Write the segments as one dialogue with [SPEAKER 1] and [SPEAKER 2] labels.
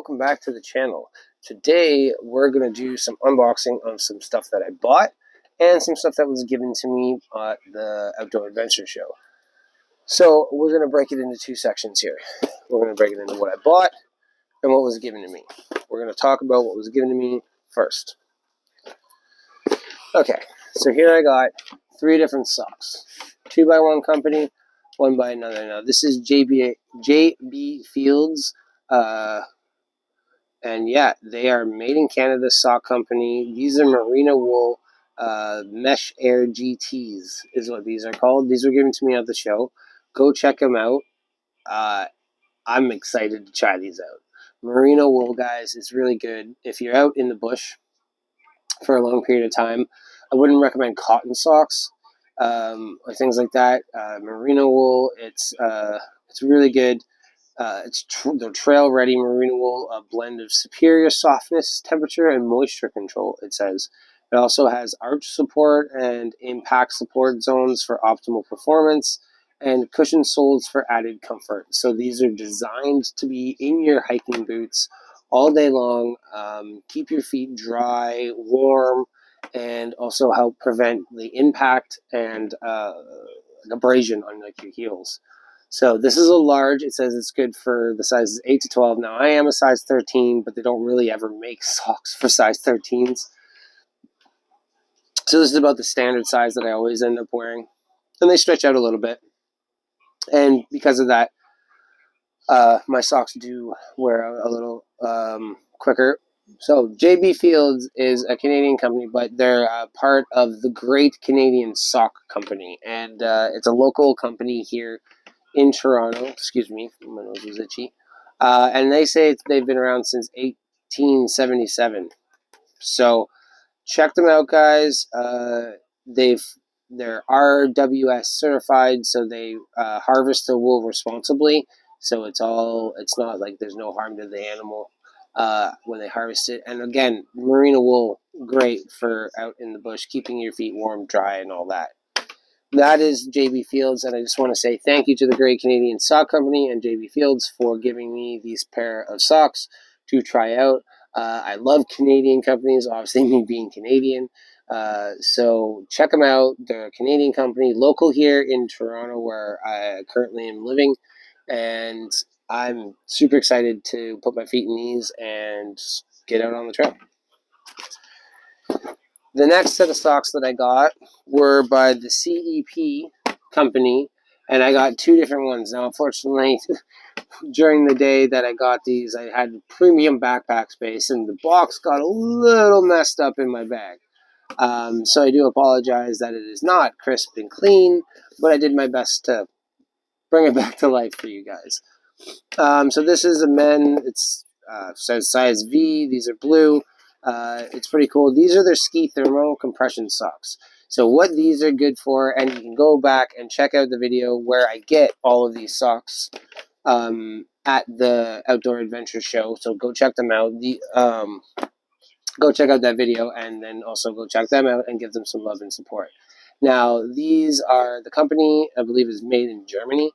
[SPEAKER 1] welcome back to the channel. Today we're going to do some unboxing of some stuff that I bought and some stuff that was given to me at the Outdoor Adventure Show. So we're going to break it into two sections here. We're going to break it into what I bought and what was given to me. We're going to talk about what was given to me first. Okay, so here I got 3 different socks. 2 by one company, 1 by another. Now this is JB Fields. And yeah, they are made in Canada sock company. These are merino wool mesh air GTs is what these are called. These were given to me at the show. Go check them out. I'm excited to try these out. Merino wool, guys, is really good. If you're out in the bush for a long period of time, I wouldn't recommend cotton socks or things like that. Merino wool, it's really good. It's the trail-ready merino wool, a blend of superior softness, temperature, and moisture control, it says. It also has arch support and impact support zones for optimal performance, and cushioned soles for added comfort. So these are designed to be in your hiking boots all day long, keep your feet dry, warm, and also help prevent the impact and abrasion on your heels. So this is a large. It says it's good for the sizes 8 to 12. Now, I am a size 13, but they don't really ever make socks for size 13s. So this is about the standard size that I always end up wearing. And they stretch out a little bit. And because of that, my socks do wear a little quicker. So JB Fields is a Canadian company, but they're part of the Great Canadian Sock Company. And it's a local company here in Toronto. Excuse me, my nose was itchy. And they say they've been around since 1877. So check them out, guys. They're RWS certified, so they harvest the wool responsibly. So it's not like there's no harm to the animal when they harvest it. And again, merino wool, great for out in the bush, keeping your feet warm, dry, and all that. That is JB Fields, and I just want to say thank you to the Great Canadian Sock Company and JB Fields for giving me these pair of socks to try out. I love Canadian companies, obviously me being Canadian. So check them out. They're a Canadian company, local here in Toronto where I currently am living. And I'm super excited to put my feet in these and get out on the trail. The next set of socks that I got were by the CEP company, and I got 2 different ones. Now, unfortunately, during the day that I got these, I had premium backpack space, and the box got a little messed up in my bag. So I do apologize that it is not crisp and clean, but I did my best to bring it back to life for you guys. So this is a men. It's says size V. These are blue. It's pretty cool. These are their ski thermo compression socks. So what these are good for, and you can go back and check out the video where I get all of these socks at the Outdoor Adventure Show. So go check them out. Go check out that video, and then also go check them out and give them some love and support. Now, these are the company, I believe, is made in Germany.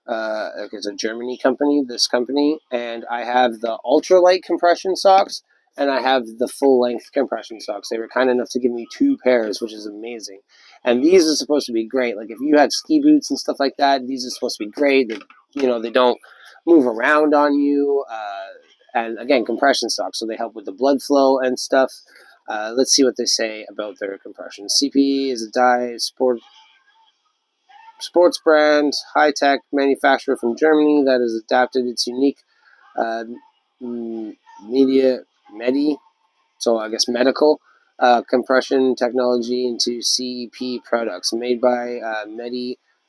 [SPEAKER 1] It's a Germany company, this company, and I have the ultralight compression socks, and I have the full-length compression socks. They were kind enough to give me 2 pairs, which is amazing. And these are supposed to be great. Like, if you have ski boots and stuff like that, these are supposed to be great. They don't move around on you. And again, compression socks, so they help with the blood flow and stuff. Let's see what they say about their compression. CP is a dye sports brand, high-tech manufacturer from Germany that has adapted its unique medical compression technology into CEP products made by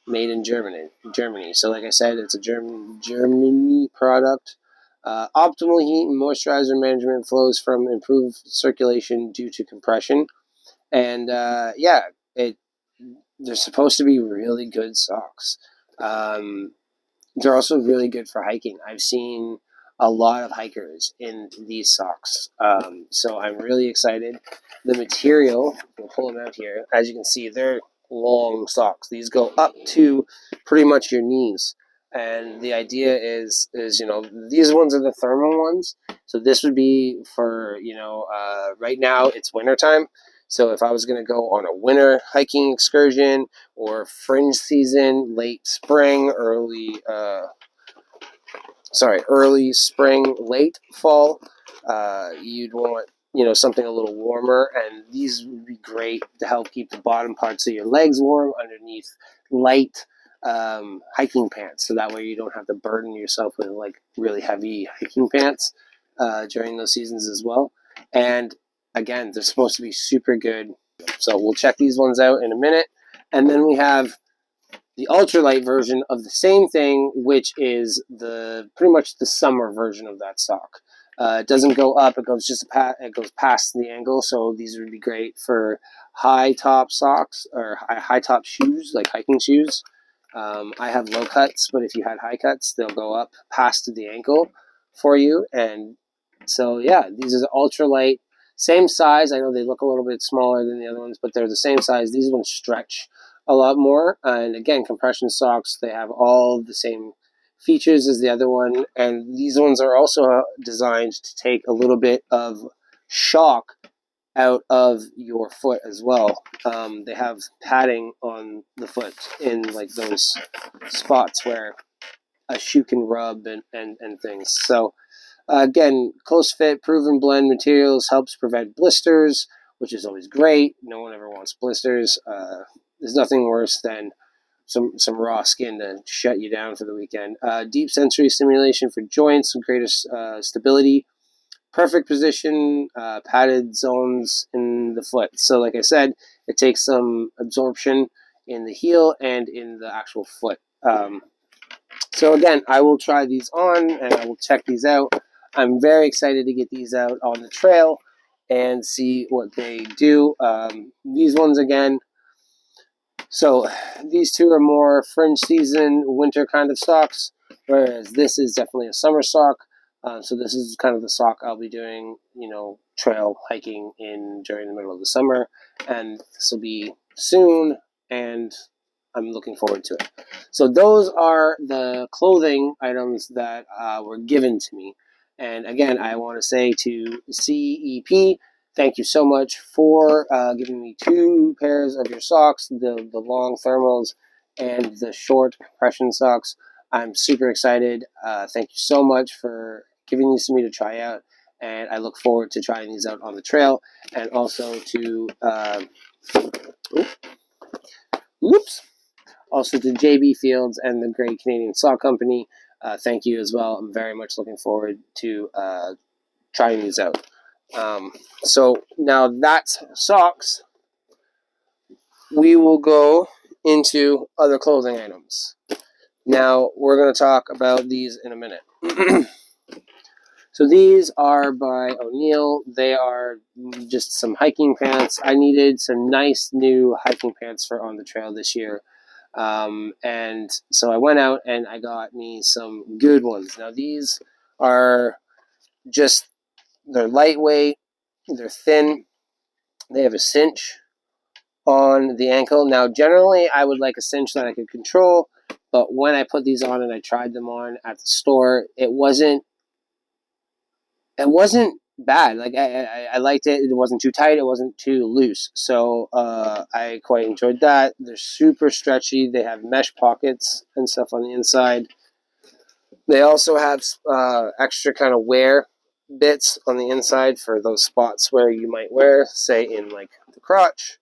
[SPEAKER 1] made in Germany. So like I said, it's a Germany product. Optimal heat and moisturizer management flows from improved circulation due to compression. And they're supposed to be really good socks. They're also really good for hiking. I've seen a lot of hikers in these socks. So I'm really excited. The material, we'll pull them out here. As you can see, they're long socks. These go up to pretty much your knees. And the idea is these ones are the thermal ones. So this would be for right now it's wintertime. So if I was going to go on a winter hiking excursion or fringe season, late spring, early spring, late fall, you'd want something a little warmer, and these would be great to help keep the bottom parts of your legs warm underneath light hiking pants, so that way you don't have to burden yourself with like really heavy hiking pants during those seasons as well. And again, they're supposed to be super good, so we'll check these ones out in a minute. And then we have the ultralight version of the same thing, which is pretty much the summer version of that sock. It doesn't go up; it goes it goes past the ankle. So these would be great for high top socks or high top shoes, like hiking shoes. I have low cuts, but if you had high cuts, they'll go up past the ankle for you. And so yeah, these are ultralight, same size. I know they look a little bit smaller than the other ones, but they're the same size. These ones stretch a lot more. And again, compression socks, they have all the same features as the other one. And these ones are also designed to take a little bit of shock out of your foot as well. They have padding on the foot in like those spots where a shoe can rub and things. So again, close fit, proven blend materials helps prevent blisters, which is always great. No one ever wants blisters. There's nothing worse than some raw skin to shut you down for the weekend. Deep sensory stimulation for joints and greater stability. Perfect position, padded zones in the foot. So like I said, it takes some absorption in the heel and in the actual foot. So again, I will try these on and I will check these out. I'm very excited to get these out on the trail and see what they do. These ones again, so these two are more fringe season, winter kind of socks, whereas this is definitely a summer sock. So this is kind of the sock I'll be doing, trail hiking in during the middle of the summer, and this will be soon, and I'm looking forward to it. So those are the clothing items that were given to me. And again, I want to say to CEP, thank you so much for giving me 2 pairs of your socks, the long thermals and the short compression socks. I'm super excited. Thank you so much for giving these to me to try out. And I look forward to trying these out on the trail, and also to also to JB Fields and the Great Canadian Sock Company. Thank you as well. I'm very much looking forward to trying these out. So now that's socks. We will go into other clothing items. Now we're going to talk about these in a minute. So these are by O'Neill. They are just some hiking pants. I needed some nice new hiking pants for on the trail this year. And so I went out and I got me some good ones. Now these are they're lightweight, they're thin, they have a cinch on the ankle. Now generally I would like a cinch that I could control, but when I put these on and I tried them on at the store, it wasn't bad. Like I liked it. It wasn't too tight. It wasn't too loose. So I quite enjoyed that. They're super stretchy. They have mesh pockets and stuff on the inside. They also have extra kind of wear bits on the inside for those spots where you might wear, say in like the crotch.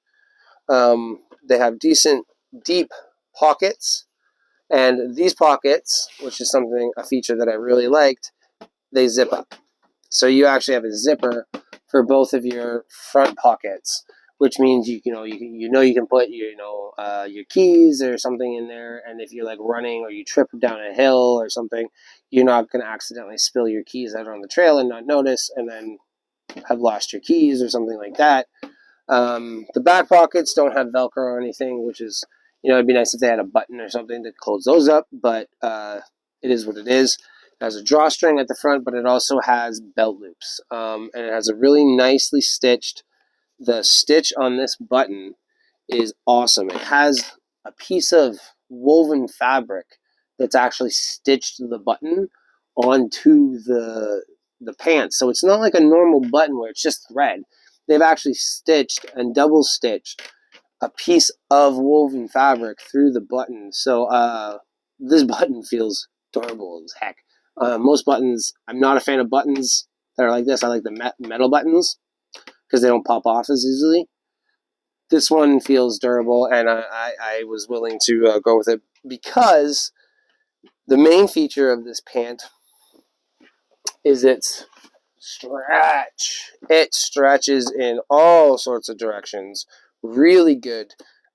[SPEAKER 1] They have decent deep pockets, and these pockets, which is a feature that I really liked, they zip up. So you actually have a zipper for both of your front pockets, which means you can put your keys or something in there, and if you're like running or you trip down a hill or something, you're not going to accidentally spill your keys out on the trail and not notice, and then have lost your keys or something like that. The back pockets don't have Velcro or anything, which is it'd be nice if they had a button or something to close those up, but it is what it is. It has a drawstring at the front, but it also has belt loops, and it has a really nicely stitched. The stitch on this button is awesome. It has a piece of woven fabric that's actually stitched the button onto the pants. So it's not like a normal button where it's just thread. They've actually stitched and double stitched a piece of woven fabric through the button. So this button feels durable as heck. Most buttons, I'm not a fan of buttons that are like this. I like the metal buttons because they don't pop off as easily. This one feels durable, and I was willing to go with it because the main feature of this pant is its stretch. It stretches in all sorts of directions. Really good.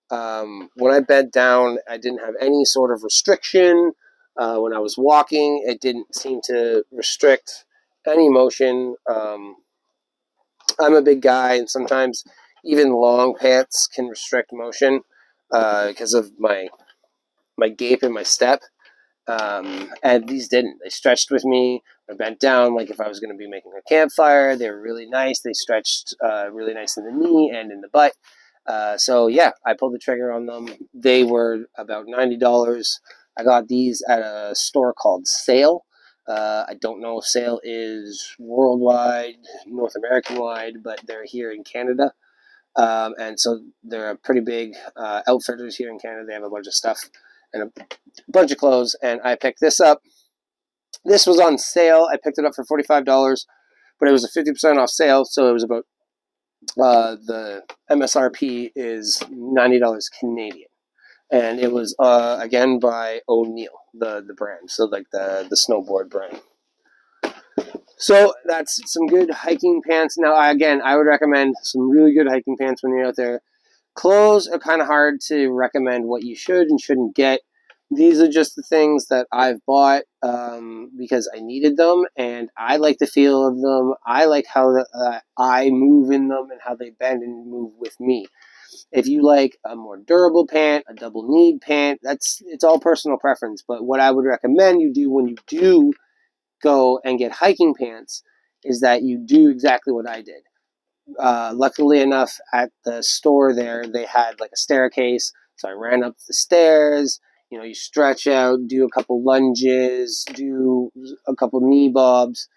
[SPEAKER 1] When I bent down, I didn't have any sort of restriction. When I was walking, it didn't seem to restrict any motion. I'm a big guy, and sometimes even long pants can restrict motion because of my gait and my step. And these didn't. They stretched with me. I bent down like if I was going to be making a campfire. They were really nice. They stretched really nice in the knee and in the butt. So yeah, I pulled the trigger on them. They were about $90. I got these at a store called Sale. I don't know if Sale is worldwide, North American wide, but they're here in Canada. And so they're pretty big outfitters here in Canada. They have a bunch of stuff and a bunch of clothes. And I picked this up. This was on sale. I picked it up for $45, but it was a 50% off sale. So it was about the MSRP is $90 Canadian. And it was, again, by O'Neill, the brand. So like the snowboard brand. So that's some good hiking pants. Now, I would recommend some really good hiking pants when you're out there. Clothes are kind of hard to recommend what you should and shouldn't get. These are just the things that I've bought because I needed them, and I like the feel of them. I like how I move in them and how they bend and move with me. If you like a more durable pant, a double-kneed pant, it's all personal preference. But what I would recommend you do when you do go and get hiking pants is that you do exactly what I did. Luckily enough, at the store there, they had like a staircase. So I ran up the stairs. You stretch out, do a couple lunges, do a couple knee bobs,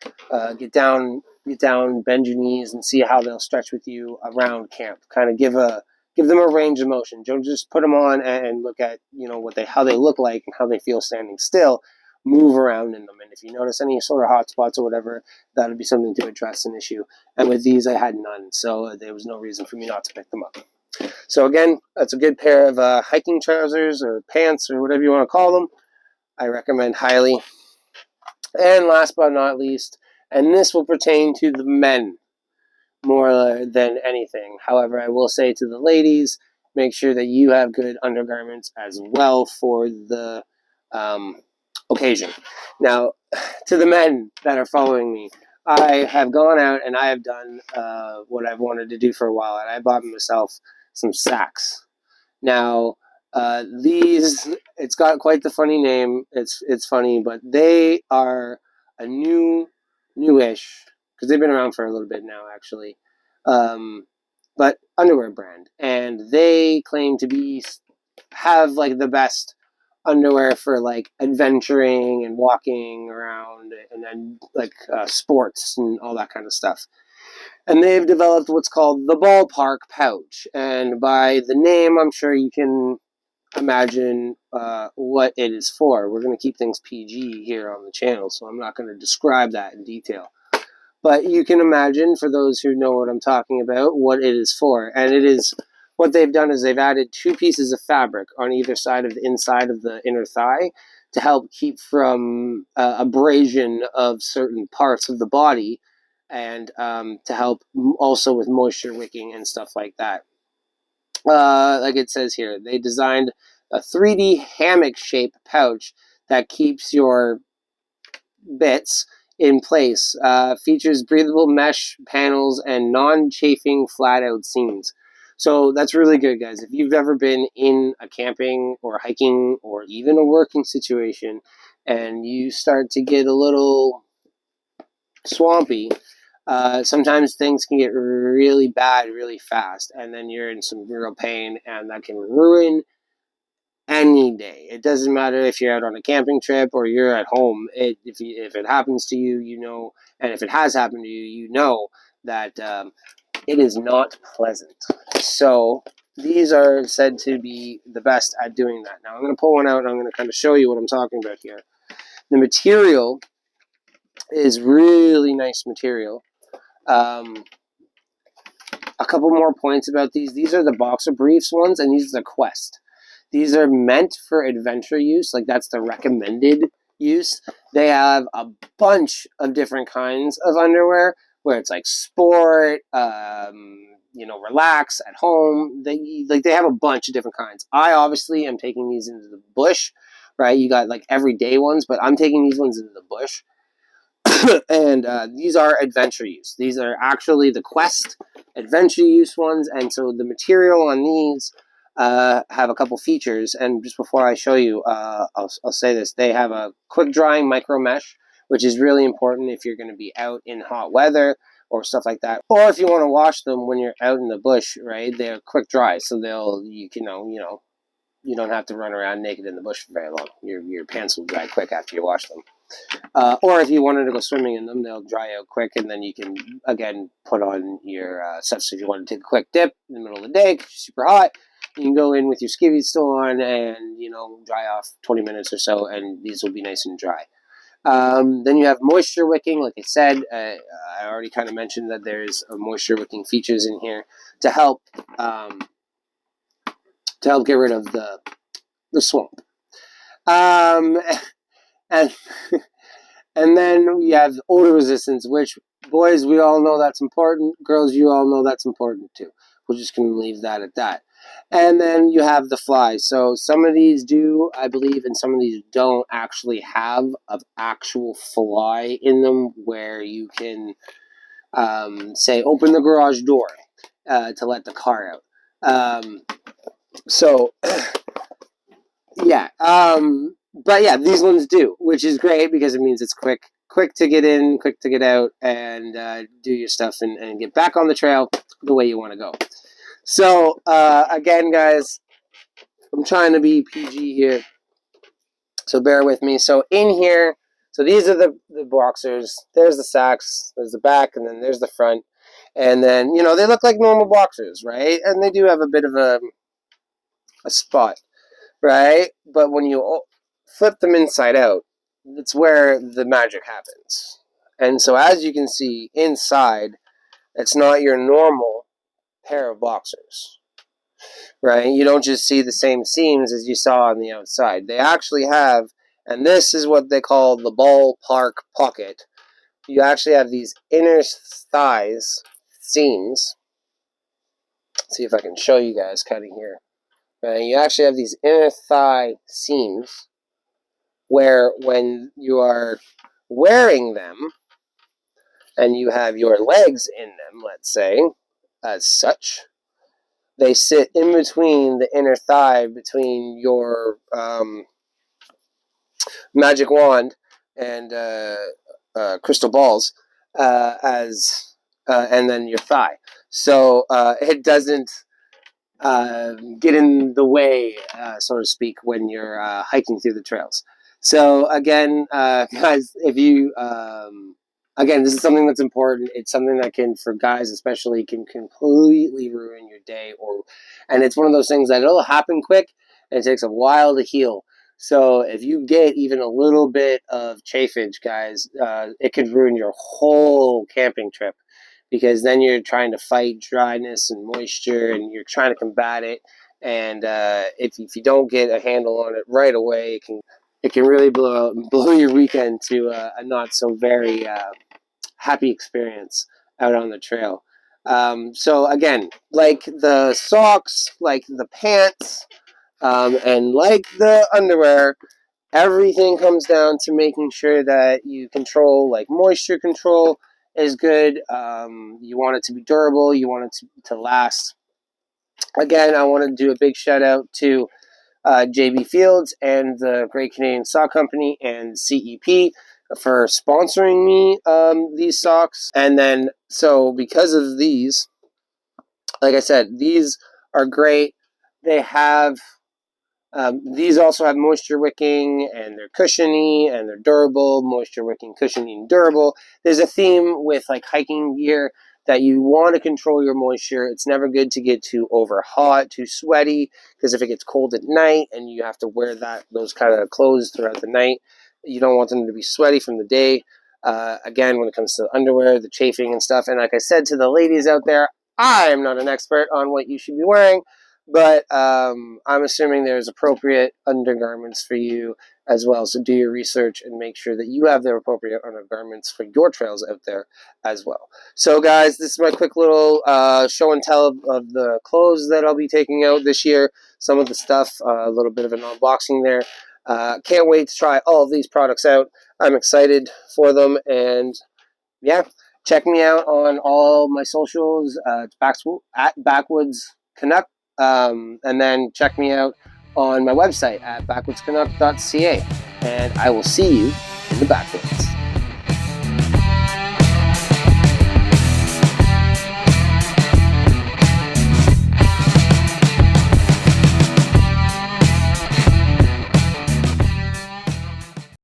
[SPEAKER 1] get down, bend your knees, and see how they'll stretch with you around camp. Kind of give them a range of motion. Don't just put them on and look at how they look like and how they feel standing still. Move around in them, and if you notice any sort of hot spots or whatever, that would be something to address an issue. And with these, I had none, so there was no reason for me not to pick them up. So again, that's a good pair of hiking trousers or pants or whatever you want to call them. I recommend highly. And last but not least, and this will pertain to the men more than anything. However, I will say to the ladies, make sure that you have good undergarments as well for the occasion. Now, to the men that are following me, I have gone out and I have done what I've wanted to do for a while, and I bought myself some sacks. Now, it's got quite the funny name. It's funny, but they are a newish, because they've been around for a little bit now, actually, but underwear brand, and they claim to have like the best underwear for like adventuring and walking around and then like sports and all that kind of stuff. And they've developed what's called the ballpark pouch. And by the name, I'm sure you can imagine what it is for. We're going to keep things PG here on the channel, so I'm not going to describe that in detail. But you can imagine, for those who know what I'm talking about, what it is for. And it is, what they've done is they've added 2 pieces of fabric on either side of the inside of the inner thigh to help keep from abrasion of certain parts of the body, and to help also with moisture wicking and stuff like that. Like it says here, they designed a 3D hammock-shaped pouch that keeps your bits in place. Features breathable mesh panels and non-chafing flat-out seams. So that's really good, guys. If you've ever been in a camping or hiking or even a working situation and you start to get a little swampy, sometimes things can get really bad really fast, and then you're in some real pain, and that can ruin any day. It doesn't matter if you're out on a camping trip or you're at home. If it happens to you, you know, and if it has happened to you, you know that it is not pleasant. So these are said to be the best at doing that. Now I'm going to pull one out and I'm going to kind of show you what I'm talking about here. The material is really nice material. A couple more points about these. These are the Boxer Briefs ones, and these are the Quest. These are meant for adventure use, like that's the recommended use. They have a bunch of different kinds of underwear, where it's like sport, relax at home. They have a bunch of different kinds. I obviously am taking these into the bush, right? You got like everyday ones, but I'm taking these ones into the bush. And these are adventure use. These are actually the Quest adventure use ones, and so the material on these have a couple features. And just before I show you, I'll say this: they have a quick drying micro mesh, which is really important if you're going to be out in hot weather or stuff like that, or if you want to wash them when you're out in the bush. Right? They're quick dry, so you don't have to run around naked in the bush for very long. Your pants will dry quick after you wash them. Or if you wanted to go swimming in them, they'll dry out quick, and then you can, again, put on your stuff. So if you want to take a quick dip in the middle of the day, because it's super hot, you can go in with your skivvies still on and, dry off 20 minutes or so, and these will be nice and dry. Then you have moisture wicking. Like I said, I already kind of mentioned that there's moisture wicking features in here to help get rid of the swamp. And and then you have odor resistance, which, boys, we all know that's important. Girls, you all know that's important too. We're just going to leave that at that. And then you have the fly. So some of these do, I believe, and some of these don't actually have an actual fly in them where you can, say, open the garage door to let the car out. Yeah. But yeah, these ones do, which is great because it means it's quick to get in, quick to get out, and do your stuff and get back on the trail the way you want to go. So again, guys, I'm trying to be PG here, so bear with me. So in here, so these are the boxers. There's the sacks, there's the back, and then there's the front. And then, they look like normal boxers, right? And they do have a bit of a spot, right? But when you flip them inside out, that's where the magic happens. And so as you can see inside, it's not your normal pair of boxers, right? You don't just see the same seams as you saw on the outside. They actually have, and this is what they call the ballpark pocket. You actually have these inner thighs seams. Let's see if I can show you guys kind of here. Right? You actually have these inner thigh seams where when you are wearing them and you have your legs in them, let's say, as such, they sit in between the inner thigh, between your magic wand and crystal balls, and then your thigh. So it doesn't get in the way, so to speak, when you're hiking through the trails. So again, guys, if you again, this is something that's important. It's something that can, for guys especially, can completely ruin your day, and it's one of those things that it'll happen quick and it takes a while to heal. So if you get even a little bit of chafage, guys, it could ruin your whole camping trip, because then you're trying to fight dryness and moisture, and you're trying to combat it. And if you don't get a handle on it right away, it can really blow your weekend to a not so very happy experience out on the trail. So again, like the socks, like the pants, and like the underwear, everything comes down to making sure that you control, like moisture control is good. You want it to be durable. You want it to last. Again, I want to do a big shout out to JB Fields and the Great Canadian Sock Company and CEP for sponsoring me these socks. And then, so because of these, like I said, these are great. They have These also have moisture wicking, and they're cushiony, and they're durable. Moisture wicking, cushiony, and durable. There's a theme with like hiking gear that you want to control your moisture. It's never good to get too over hot, too sweaty, because if it gets cold at night and you have to wear those kind of clothes throughout the night, you don't want them to be sweaty from the day. Again, when it comes to underwear, the chafing and stuff. And like I said to the ladies out there, I am not an expert on what you should be wearing, but I'm assuming there's appropriate undergarments for you as well. So do your research and make sure that you have the appropriate undergarments for your trails out there as well. So guys, this is my quick little show and tell of the clothes that I'll be taking out this year. Some of the stuff, a little bit of an unboxing there. Can't wait to try all of these products out. I'm excited for them, and yeah, check me out on all my socials at Backwoods Canuck, and then check me out on my website at backwoodscanuck.ca, and I will see you in the backwoods.